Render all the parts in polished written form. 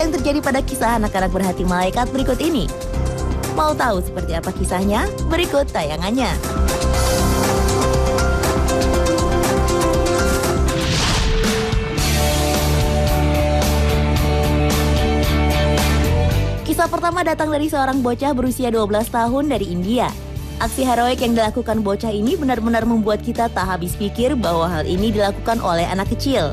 yang terjadi pada kisah anak-anak berhati malaikat berikut ini. Mau tahu seperti apa kisahnya? Berikut tayangannya. Kisah pertama datang dari seorang bocah berusia 12 tahun dari India. Aksi heroik yang dilakukan bocah ini benar-benar membuat kita tak habis pikir bahwa hal ini dilakukan oleh anak kecil.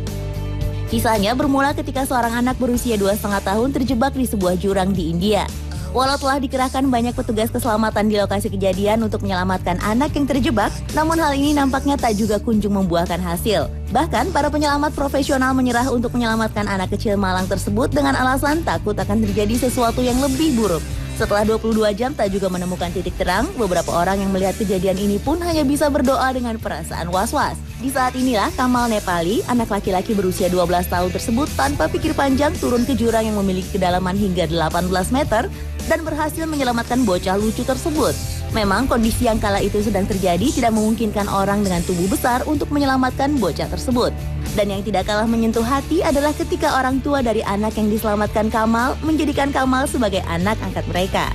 Kisahnya bermula ketika seorang anak berusia 2,5 tahun terjebak di sebuah jurang di India. Walau telah dikerahkan banyak petugas keselamatan di lokasi kejadian untuk menyelamatkan anak yang terjebak, namun hal ini nampaknya tak juga kunjung membuahkan hasil. Bahkan, para penyelamat profesional menyerah untuk menyelamatkan anak kecil malang tersebut dengan alasan takut akan terjadi sesuatu yang lebih buruk. Setelah 22 jam tak juga menemukan titik terang, beberapa orang yang melihat kejadian ini pun hanya bisa berdoa dengan perasaan was-was. Di saat inilah Kamal Nepali, anak laki-laki berusia 12 tahun tersebut tanpa pikir panjang turun ke jurang yang memiliki kedalaman hingga 18 meter dan berhasil menyelamatkan bocah lucu tersebut. Memang kondisi yang kala itu sedang terjadi tidak memungkinkan orang dengan tubuh besar untuk menyelamatkan bocah tersebut. Dan yang tidak kalah menyentuh hati adalah ketika orang tua dari anak yang diselamatkan Kamal menjadikan Kamal sebagai anak angkat mereka.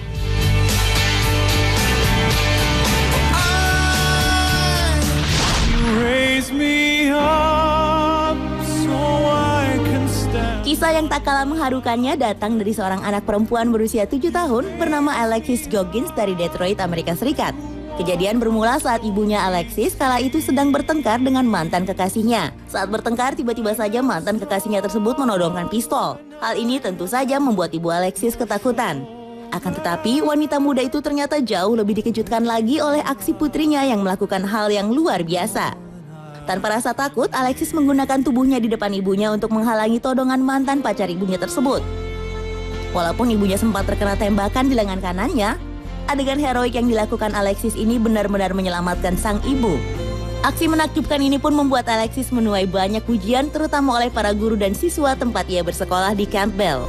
Kisah yang tak kalah mengharukannya datang dari seorang anak perempuan berusia 7 tahun bernama Alexis Goggins dari Detroit, Amerika Serikat. Kejadian bermula saat ibunya Alexis kala itu sedang bertengkar dengan mantan kekasihnya. Saat bertengkar, tiba-tiba saja mantan kekasihnya tersebut menodongkan pistol. Hal ini tentu saja membuat ibu Alexis ketakutan. Akan tetapi, wanita muda itu ternyata jauh lebih dikejutkan lagi oleh aksi putrinya yang melakukan hal yang luar biasa. Tanpa rasa takut, Alexis menggunakan tubuhnya di depan ibunya untuk menghalangi todongan mantan pacar ibunya tersebut. Walaupun ibunya sempat terkena tembakan di lengan kanannya, adegan heroik yang dilakukan Alexis ini benar-benar menyelamatkan sang ibu. Aksi menakjubkan ini pun membuat Alexis menuai banyak pujian terutama oleh para guru dan siswa tempat ia bersekolah di Campbell.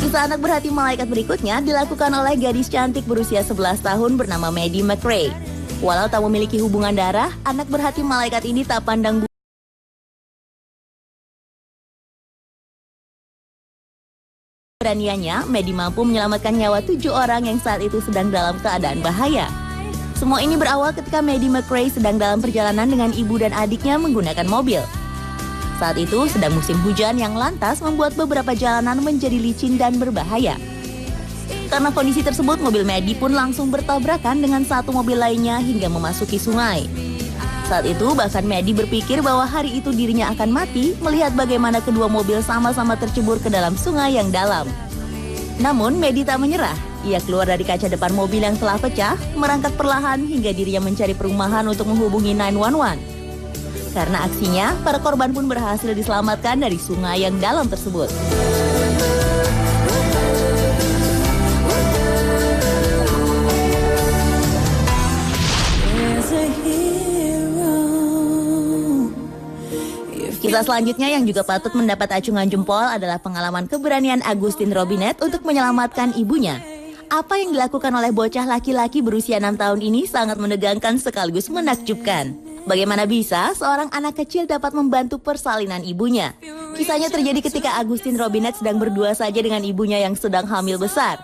Kisah anak berhati malaikat berikutnya dilakukan oleh gadis cantik berusia 11 tahun bernama Maddie McRae. Walau tak memiliki hubungan darah, anak berhati malaikat ini tak pandang keberaniannya. Maddie mampu menyelamatkan nyawa 7 orang yang saat itu sedang dalam keadaan bahaya. Semua ini berawal ketika Maddie McRae sedang dalam perjalanan dengan ibu dan adiknya menggunakan mobil. Saat itu sedang musim hujan yang lantas membuat beberapa jalanan menjadi licin dan berbahaya. Karena kondisi tersebut, mobil Maddie pun langsung bertabrakan dengan satu mobil lainnya hingga memasuki sungai. Saat itu bahkan Maddie berpikir bahwa hari itu dirinya akan mati melihat bagaimana kedua mobil sama-sama tercebur ke dalam sungai yang dalam. Namun Maddie tak menyerah. Ia keluar dari kaca depan mobil yang telah pecah, merangkak perlahan hingga dirinya mencari perumahan untuk menghubungi 911. Karena aksinya, para korban pun berhasil diselamatkan dari sungai yang dalam tersebut. Kisah selanjutnya yang juga patut mendapat acungan jempol adalah pengalaman keberanian Agustin Robinett untuk menyelamatkan ibunya. Apa yang dilakukan oleh bocah laki-laki berusia 6 tahun ini sangat menegangkan sekaligus menakjubkan. Bagaimana bisa seorang anak kecil dapat membantu persalinan ibunya? Kisahnya terjadi ketika Agustin Robinett sedang berdua saja dengan ibunya yang sedang hamil besar.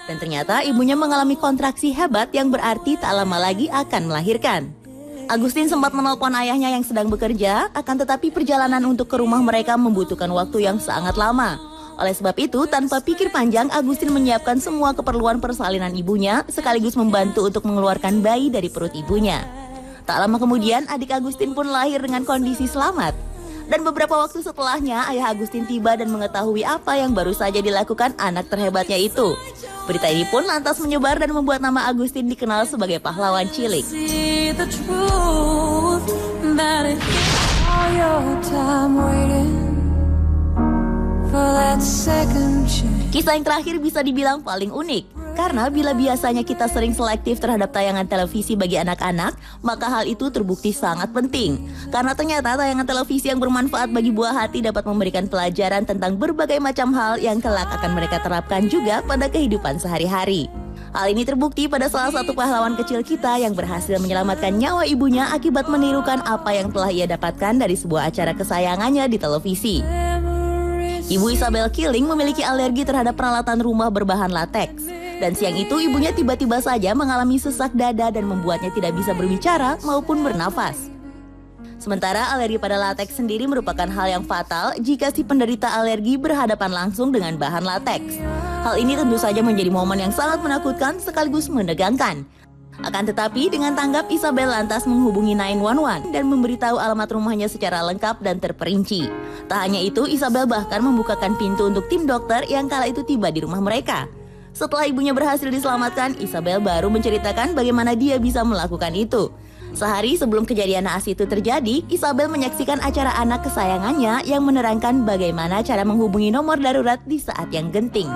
Dan ternyata ibunya mengalami kontraksi hebat yang berarti tak lama lagi akan melahirkan. Agustin sempat menelpon ayahnya yang sedang bekerja, akan tetapi perjalanan untuk ke rumah mereka membutuhkan waktu yang sangat lama. Oleh sebab itu, tanpa pikir panjang, Agustin menyiapkan semua keperluan persalinan ibunya, sekaligus membantu untuk mengeluarkan bayi dari perut ibunya. Tak lama kemudian, adik Agustin pun lahir dengan kondisi selamat. Dan beberapa waktu setelahnya, ayah Agustin tiba dan mengetahui apa yang baru saja dilakukan anak terhebatnya itu. Berita ini pun lantas menyebar dan membuat nama Agustin dikenal sebagai pahlawan cilik. Kisah yang terakhir bisa dibilang paling unik. Karena bila biasanya kita sering selektif terhadap tayangan televisi bagi anak-anak, maka hal itu terbukti sangat penting. Karena ternyata tayangan televisi yang bermanfaat bagi buah hati dapat memberikan pelajaran tentang berbagai macam hal yang kelak akan mereka terapkan juga pada kehidupan sehari-hari. Hal ini terbukti pada salah satu pahlawan kecil kita yang berhasil menyelamatkan nyawa ibunya akibat menirukan apa yang telah ia dapatkan dari sebuah acara kesayangannya di televisi. Ibu Isabel Killing memiliki alergi terhadap peralatan rumah berbahan lateks. Dan siang itu ibunya tiba-tiba saja mengalami sesak dada dan membuatnya tidak bisa berbicara maupun bernafas. Sementara alergi pada lateks sendiri merupakan hal yang fatal jika si penderita alergi berhadapan langsung dengan bahan lateks. Hal ini tentu saja menjadi momen yang sangat menakutkan sekaligus menegangkan. Akan tetapi dengan tanggap Isabel lantas menghubungi 911 dan memberitahu alamat rumahnya secara lengkap dan terperinci. Tak hanya itu, Isabel bahkan membukakan pintu untuk tim dokter yang kala itu tiba di rumah mereka. Setelah ibunya berhasil diselamatkan, Isabel baru menceritakan bagaimana dia bisa melakukan itu. Sehari sebelum kejadian naas itu terjadi, Isabel menyaksikan acara anak kesayangannya yang menerangkan bagaimana cara menghubungi nomor darurat di saat yang genting.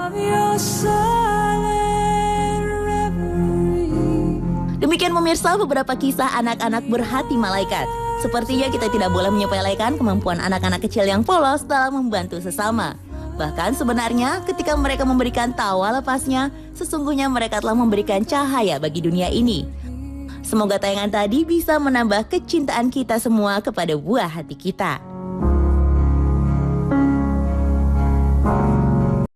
Demikian pemirsa beberapa kisah anak-anak berhati malaikat. Sepertinya kita tidak boleh menyepelekan kemampuan anak-anak kecil yang polos dalam membantu sesama. Bahkan sebenarnya ketika mereka memberikan tawa lepasnya, sesungguhnya mereka telah memberikan cahaya bagi dunia ini. Semoga tayangan tadi bisa menambah kecintaan kita semua kepada buah hati kita.